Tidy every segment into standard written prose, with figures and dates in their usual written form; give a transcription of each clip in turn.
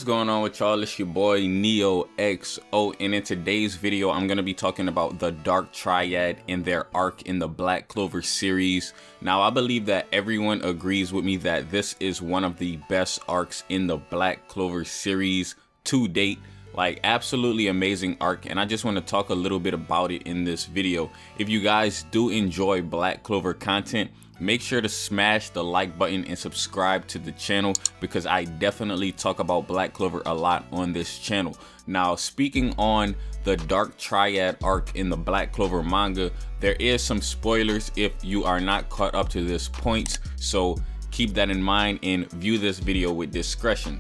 What's going on with y'all? It's your boy Neo XO, and in today's video I'm going to be talking about the Dark Triad and their arc in the Black Clover series. Now I believe that everyone agrees with me that this is one of the best arcs in the Black Clover series to date. Like, absolutely amazing arc, and I just want to talk a little bit about it in this video. If you guys do enjoy Black Clover content, make sure to smash the like button and subscribe to the channel, because I definitely talk about Black Clover a lot on this channel. Now, speaking on the Dark Triad arc in the Black Clover manga, there is some spoilers if you are not caught up to this point, so keep that in mind and view this video with discretion.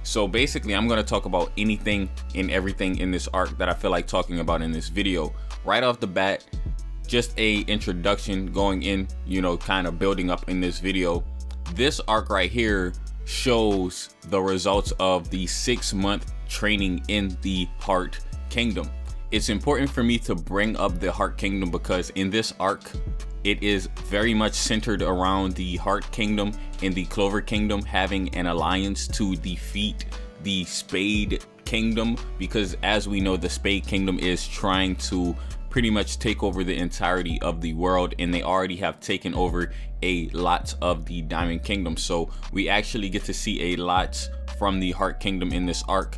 So basically, I'm going to talk about anything and everything in this arc that I feel like talking about in this video. Right off the bat, just a introduction going in, you know, kind of building up in this video. This arc right here shows the results of the 6-month training in the Heart Kingdom. It's important for me to bring up the Heart Kingdom because in this arc, it is very much centered around the Heart Kingdom and the Clover Kingdom having an alliance to defeat the Spade Kingdom, because as we know, the Spade Kingdom is trying to pretty much take over the entirety of the world, and they already have taken over a lot of the Diamond Kingdom. So we actually get to see a lot from the Heart Kingdom in this arc,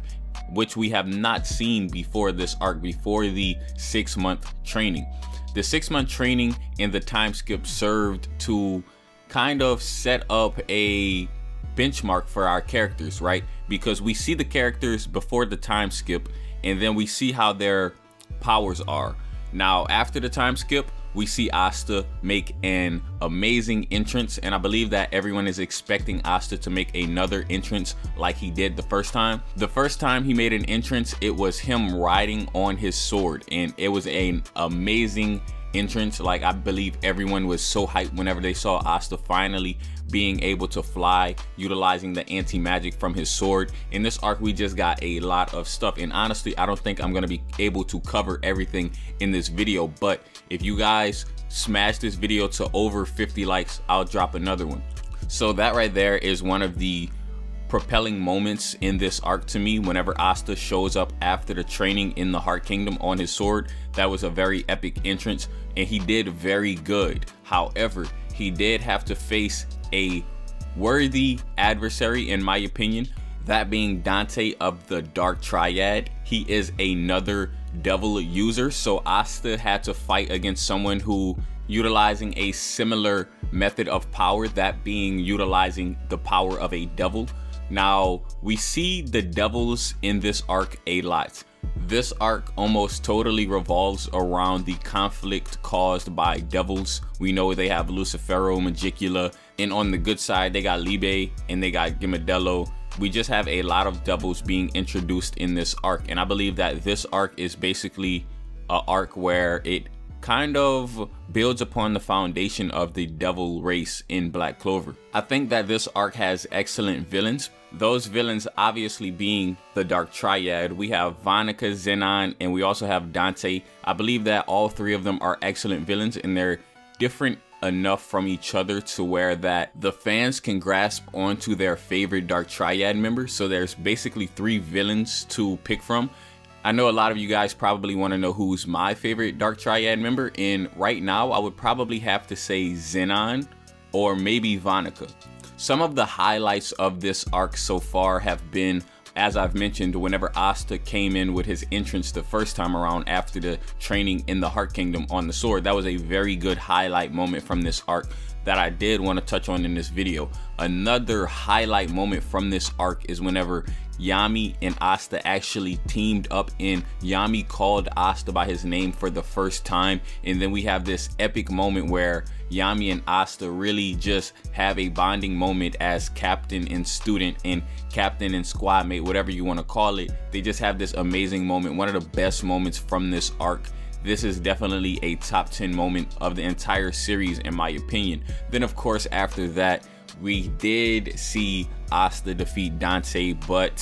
which we have not seen before this arc, before the 6-month training. The 6-month training and the time skip served to kind of set up a benchmark for our characters, right? Because we see the characters before the time skip, and then we see how their powers are. Now, after the time skip, we see Asta make an amazing entrance, and I believe that everyone is expecting Asta to make another entrance like he did the first time. The first time he made an entrance, it was him riding on his sword, and it was an amazing entrance. Like, I believe everyone was so hyped whenever they saw Asta finally being able to fly, utilizing the anti-magic from his sword. In this arc, we just got a lot of stuff, and honestly, I don't think I'm gonna be able to cover everything in this video, but if you guys smash this video to over 50 likes, I'll drop another one. So that right there is one of the propelling moments in this arc to me. Whenever Asta shows up after the training in the Heart Kingdom on his sword, that was a very epic entrance, and he did very good. However, he did have to face a worthy adversary, in my opinion, that being Dante of the Dark Triad. He is another devil user, so Asta had to fight against someone who utilizing a similar method of power, that being utilizing the power of a devil. Now, we see the devils in this arc a lot. This arc almost totally revolves around the conflict caused by devils. We know they have Lucifero, Magicula, and on the good side, they got Libe and they got Gimadello. We just have a lot of devils being introduced in this arc, and I believe that this arc is basically an arc where it kind of builds upon the foundation of the devil race in Black Clover. I think that this arc has excellent villains. Those villains obviously being the Dark Triad. We have Vonica, Zenon, and we also have Dante. I believe that all three of them are excellent villains, and they're different enough from each other to where that the fans can grasp onto their favorite Dark Triad members. So there's basically 3 villains to pick from. I know a lot of you guys probably want to know who's my favorite Dark Triad member, and right now I would probably have to say Zenon or maybe Vonica. Some of the highlights of this arc so far have been, as I've mentioned, whenever Asta came in with his entrance the first time around after the training in the Heart Kingdom on the sword. That was a very good highlight moment from this arc that I did want to touch on in this video. Another highlight moment from this arc is whenever Yami and Asta actually teamed up, and Yami called Asta by his name for the first time, and then we have this epic moment where Yami and Asta really just have a bonding moment as captain and student, and captain and squad mate, whatever you want to call it. They just have this amazing moment, one of the best moments from this arc. This is definitely a top 10 moment of the entire series, in my opinion. Then of course, after that, we did see Asta defeat Dante, but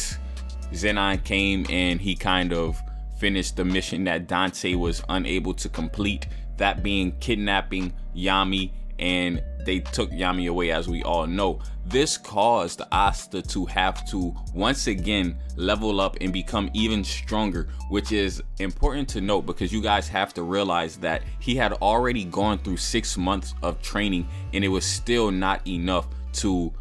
Zenon came and he kind of finished the mission that Dante was unable to complete, that being kidnapping Yami and they took Yami away, as we all know. This caused Asta to have to once again level up and become even stronger, which is important to note because you guys have to realize that he had already gone through 6 months of training and it was still not enough to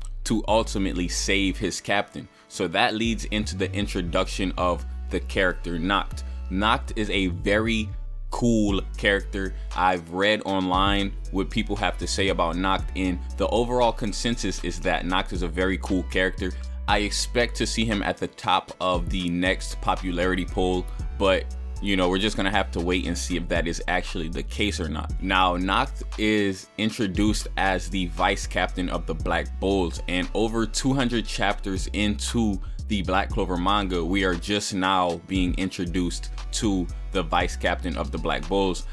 ultimately save his captain. So that leads into the introduction of the character Nacht. Nacht is a very cool character. I've read online what people have to say about Nacht, and the overall consensus is that Nacht is a very cool character. I expect to see him at the top of the next popularity poll, but you know, we're just gonna have to wait and see if that is actually the case or not. Now, Nacht is introduced as the vice captain of the Black Bulls, and over 200 chapters into the Black Clover manga, we are just now being introduced to the vice captain of the Black Bulls.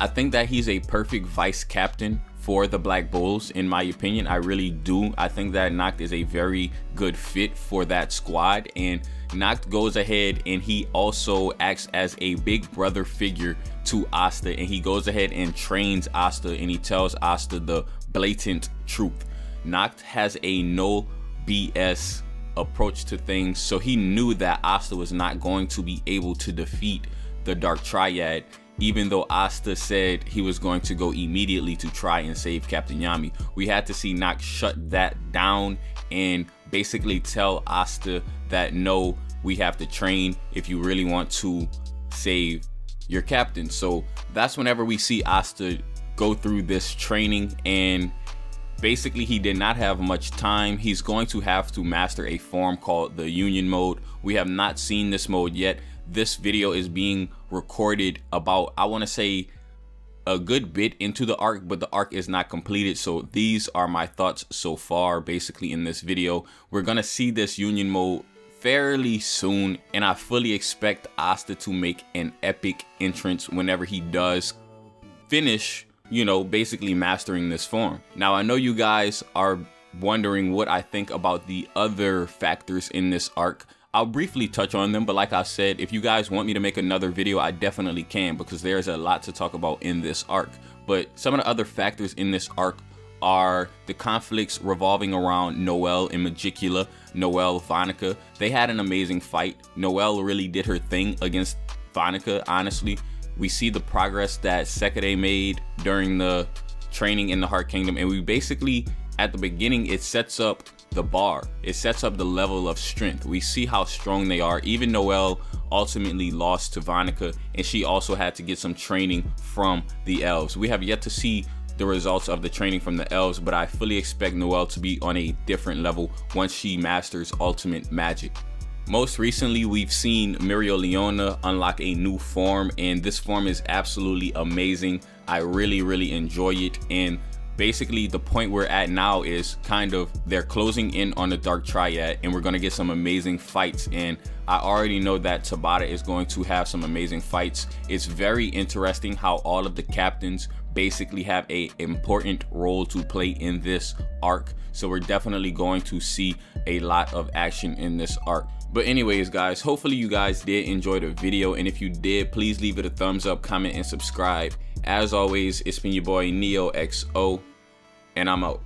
I think that he's a perfect vice captain for the Black Bulls, in my opinion. I really do. I think that Nacht is a very good fit for that squad, and Nacht goes ahead and he also acts as a big brother figure to Asta, and he goes ahead and trains Asta, and he tells Asta the blatant truth. Nacht has a no BS approach to things, so he knew that Asta was not going to be able to defeat the Dark Triad, even though Asta said he was going to go immediately to try and save Captain Yami. We had to see Nacht shut that down and basically tell Asta that no, we have to train if you really want to save your captain. So that's whenever we see Asta go through this training, and basically he did not have much time. He's going to have to master a form called the Union mode. We have not seen this mode yet. This video is being recorded about, I want to say, a good bit into the arc, but the arc is not completed. So these are my thoughts so far basically in this video. We're gonna see this Union mode fairly soon, and I fully expect Asta to make an epic entrance whenever he does finish, you know, basically mastering this form. Now, I know you guys are wondering what I think about the other factors in this arc. I'll briefly touch on them, but like I said, if you guys want me to make another video, I definitely can, because there's a lot to talk about in this arc. But some of the other factors in this arc are the conflicts revolving around Noelle and Magicula, Noelle, Vanica. They had an amazing fight. Noelle really did her thing against Vanica, honestly. We see the progress that Sekide made during the training in the Heart Kingdom, and we basically, at the beginning, it sets up the bar. It sets up the level of strength. We see how strong they are. Even Noelle ultimately lost to Vanica, and she also had to get some training from the elves. We have yet to see the results of the training from the elves, but I fully expect Noelle to be on a different level once she masters ultimate magic. Most recently, we've seen Mereoleona unlock a new form, and this form is absolutely amazing. I really enjoy it, and basically the point we're at now is kind of they're closing in on the Dark Triad, and we're going to get some amazing fights, and I already know that Tabata is going to have some amazing fights. It's very interesting how all of the captains basically have a important role to play in this arc, so we're definitely going to see a lot of action in this arc. But anyways, guys, hopefully you guys did enjoy the video, and if you did, please leave it a thumbs up, comment, and subscribe. As always, it's been your boy NeoXO, and I'm out.